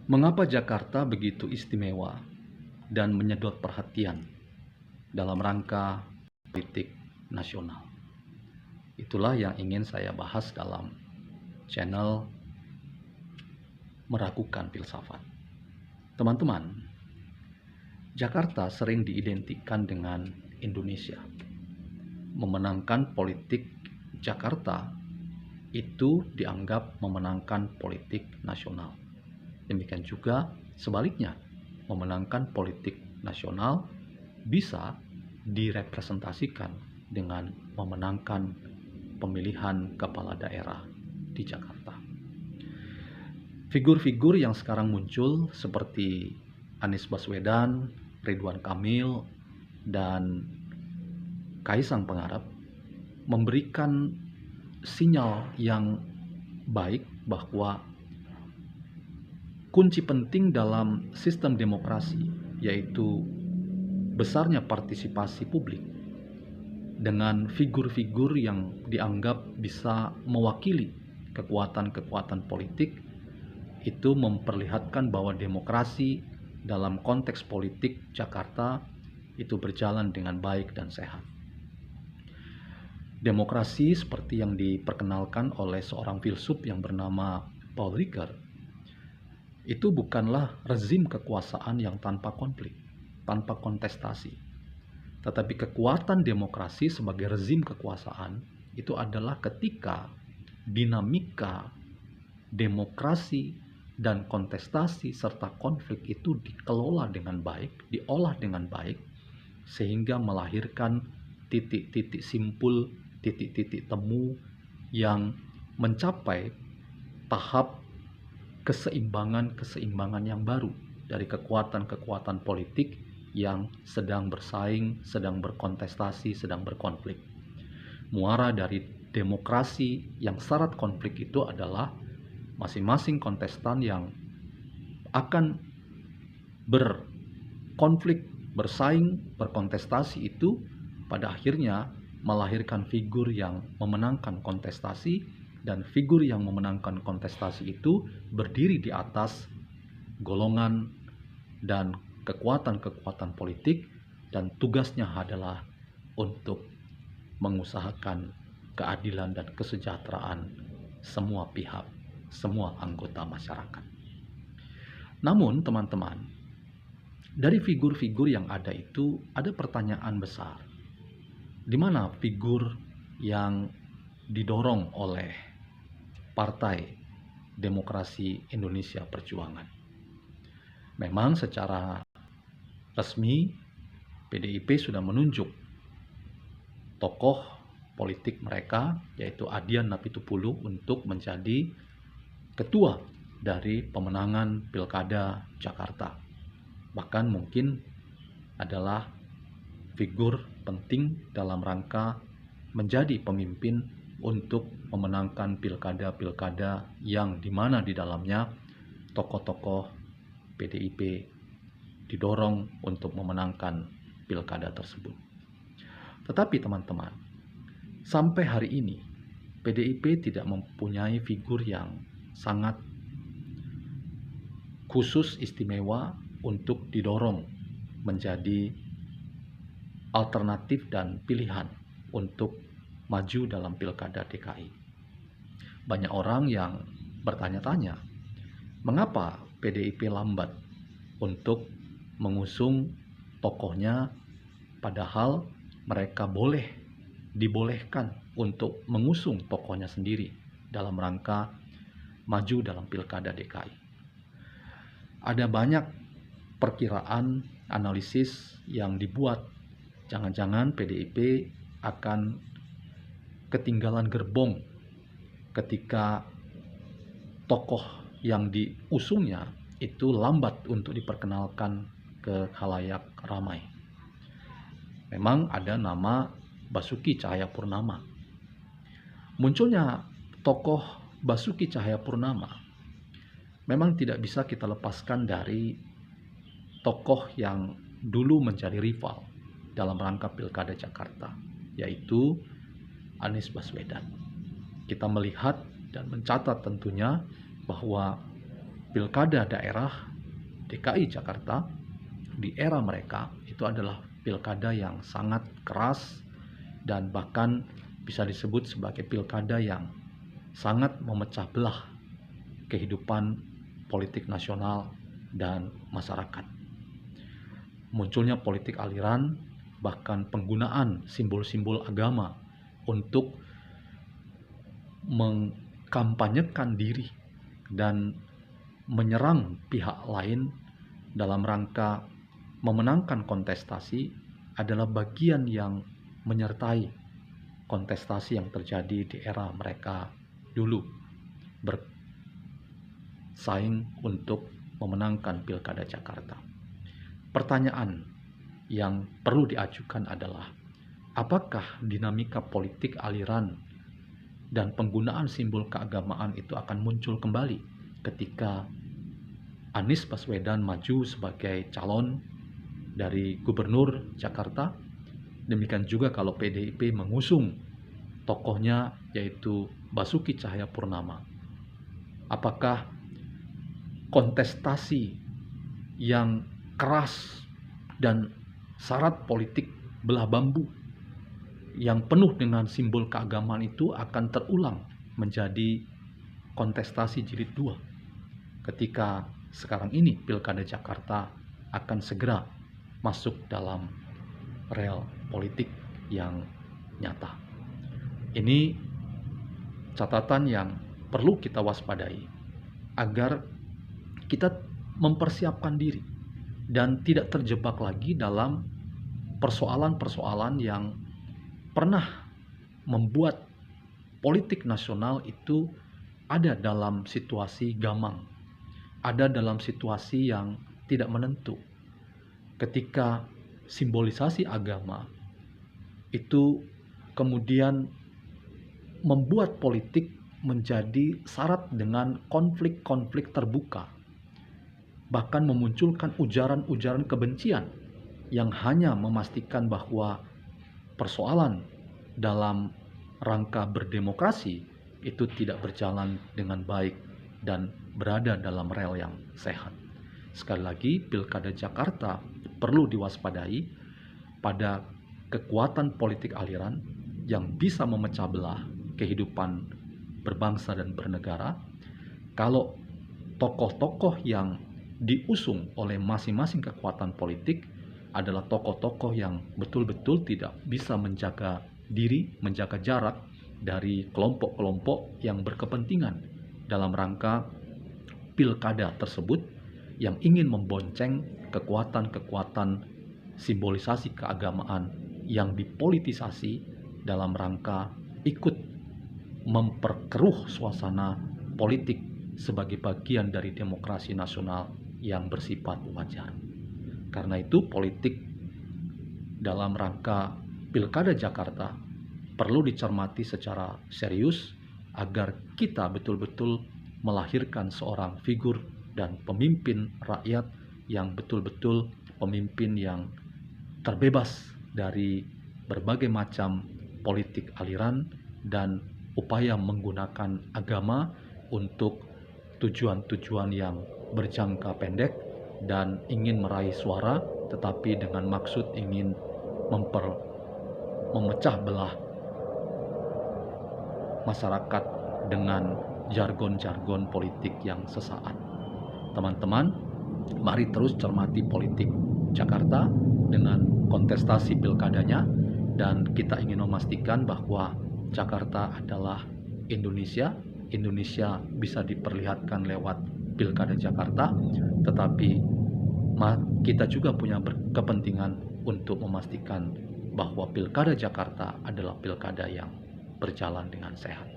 Mengapa Jakarta begitu istimewa dan menyedot perhatian dalam rangka politik nasional? Itulah yang ingin saya bahas dalam channel Meragukan Filsafat. Teman-teman, Jakarta sering diidentikan dengan Indonesia. Memenangkan politik Jakarta itu dianggap memenangkan politik nasional. Demikian juga sebaliknya, memenangkan politik nasional bisa direpresentasikan dengan memenangkan pemilihan kepala daerah di Jakarta. Figur-figur yang sekarang muncul seperti Anies Baswedan, Ridwan Kamil, dan Kaisang Pangarep memberikan sinyal yang baik bahwa kunci penting dalam sistem demokrasi yaitu besarnya partisipasi publik dengan figur-figur yang dianggap bisa mewakili kekuatan-kekuatan politik itu memperlihatkan bahwa demokrasi dalam konteks politik Jakarta itu berjalan dengan baik dan sehat. Demokrasi seperti yang diperkenalkan oleh seorang filsuf yang bernama Paul Ricoeur itu bukanlah rezim kekuasaan yang tanpa konflik, tanpa kontestasi. Tetapi kekuatan demokrasi sebagai rezim kekuasaan itu adalah ketika dinamika demokrasi dan kontestasi serta konflik itu dikelola dengan baik, diolah dengan baik, sehingga melahirkan titik-titik simpul, titik-titik temu yang mencapai tahap keseimbangan yang baru dari kekuatan-kekuatan politik yang sedang bersaing, sedang berkontestasi, sedang berkonflik. Muara dari demokrasi yang syarat konflik itu adalah masing-masing kontestan yang akan berkonflik, bersaing, berkontestasi itu pada akhirnya melahirkan figur yang memenangkan kontestasi, dan figur yang memenangkan kontestasi itu berdiri di atas golongan dan kekuatan-kekuatan politik, dan tugasnya adalah untuk mengusahakan keadilan dan kesejahteraan semua pihak, semua anggota masyarakat. Namun teman-teman, dari figur-figur yang ada itu ada pertanyaan besar. Di mana figur yang didorong oleh Partai Demokrasi Indonesia Perjuangan? Memang secara resmi PDIP sudah menunjuk tokoh politik mereka yaitu Adian Napitupulu untuk menjadi ketua dari pemenangan Pilkada Jakarta. Bahkan mungkin adalah figur penting dalam rangka menjadi pemimpin untuk memenangkan pilkada-pilkada yang dimana di dalamnya tokoh-tokoh PDIP didorong untuk memenangkan pilkada tersebut. Tetapi teman-teman, sampai hari ini PDIP tidak mempunyai figur yang sangat khusus istimewa untuk didorong menjadi alternatif dan pilihan untuk maju dalam pilkada DKI. Banyak orang yang bertanya-tanya, mengapa PDIP lambat untuk mengusung tokohnya, padahal mereka dibolehkan untuk mengusung tokohnya sendiri dalam rangka maju dalam pilkada DKI. Ada banyak perkiraan, analisis yang dibuat, jangan-jangan PDIP akan ketinggalan gerbong ketika tokoh yang diusungnya itu lambat untuk diperkenalkan ke khalayak ramai. Memang ada nama Basuki Cahayapurnama. Munculnya tokoh Basuki Cahayapurnama memang tidak bisa kita lepaskan dari tokoh yang dulu menjadi rival dalam rangka Pilkada Jakarta, yaitu Anies Baswedan. Kita melihat dan mencatat tentunya bahwa pilkada daerah DKI Jakarta di era mereka itu adalah pilkada yang sangat keras dan bahkan bisa disebut sebagai pilkada yang sangat memecah belah kehidupan politik nasional dan masyarakat. Munculnya politik aliran, bahkan penggunaan simbol-simbol agama untuk mengkampanyekan diri dan menyerang pihak lain dalam rangka memenangkan kontestasi adalah bagian yang menyertai kontestasi yang terjadi di era mereka dulu bersaing untuk memenangkan Pilkada Jakarta. Pertanyaan yang perlu diajukan adalah, apakah dinamika politik aliran dan penggunaan simbol keagamaan itu akan muncul kembali ketika Anies Baswedan maju sebagai calon dari Gubernur Jakarta? Demikian juga kalau PDIP mengusung tokohnya yaitu Basuki Cahayapurnama. Apakah kontestasi yang keras dan syarat politik belah bambu yang penuh dengan simbol keagamaan itu akan terulang menjadi kontestasi jilid 2 ketika sekarang ini Pilkada Jakarta akan segera masuk dalam rel politik yang nyata. Ini catatan yang perlu kita waspadai agar kita mempersiapkan diri dan tidak terjebak lagi dalam persoalan-persoalan yang pernah membuat politik nasional itu ada dalam situasi gamang, ada dalam situasi yang tidak menentu. Ketika simbolisasi agama itu kemudian membuat politik menjadi syarat dengan konflik-konflik terbuka, bahkan memunculkan ujaran-ujaran kebencian yang hanya memastikan bahwa persoalan dalam rangka berdemokrasi itu tidak berjalan dengan baik dan berada dalam rel yang sehat. Sekali lagi, Pilkada Jakarta perlu diwaspadai pada kekuatan politik aliran yang bisa memecah belah kehidupan berbangsa dan bernegara. Kalau tokoh-tokoh yang diusung oleh masing-masing kekuatan politik adalah tokoh-tokoh yang betul-betul tidak bisa menjaga diri, menjaga jarak dari kelompok-kelompok yang berkepentingan dalam rangka pilkada tersebut yang ingin membonceng kekuatan-kekuatan simbolisasi keagamaan yang dipolitisasi dalam rangka ikut memperkeruh suasana politik sebagai bagian dari demokrasi nasional yang bersifat wajar. Karena itu politik dalam rangka Pilkada Jakarta perlu dicermati secara serius agar kita betul-betul melahirkan seorang figur dan pemimpin rakyat yang betul-betul pemimpin yang terbebas dari berbagai macam politik aliran dan upaya menggunakan agama untuk tujuan-tujuan yang berjangka pendek dan ingin meraih suara, tetapi dengan maksud ingin memecah belah masyarakat dengan jargon-jargon politik yang sesaat. Teman-teman, mari terus cermati politik Jakarta dengan kontestasi pilkadanya, dan kita ingin memastikan bahwa Jakarta adalah Indonesia. Indonesia bisa diperlihatkan lewat Pilkada Jakarta, tetapi kita juga punya kepentingan untuk memastikan bahwa Pilkada Jakarta adalah pilkada yang berjalan dengan sehat.